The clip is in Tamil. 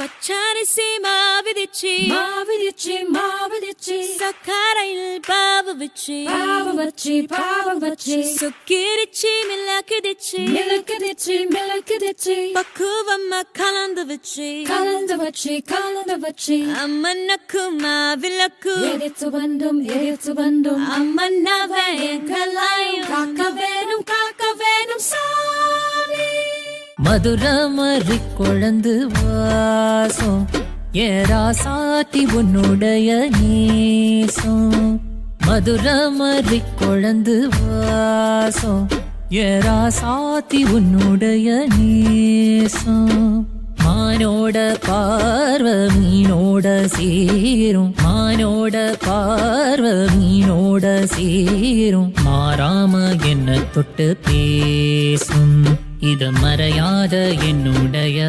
பச்சரிசி மாவிதிச்சி சக்கரையில் பாவு வச்சி சுக்கிரிச்சி மிளகுதிச்சி பக்குவம்மா கலந்து வச்சி அம்மனுக்கு மாவிளக்கு எரித்து வந்தும் அம்மனவே எங்களாயும் காக்க வேணும் சாமி. மதுரமறி குழந்து வாசம் ஏராசாத்தி உன்னுடைய நேசம். மதுரமறி குழந்து வாசம் ஏராசாத்தி உன்னுடைய நேசம். மானோட பார்வ மீனோட சேரும் மாறாம என்ன தொட்டு பேசும் இது மறையாத என்னுடைய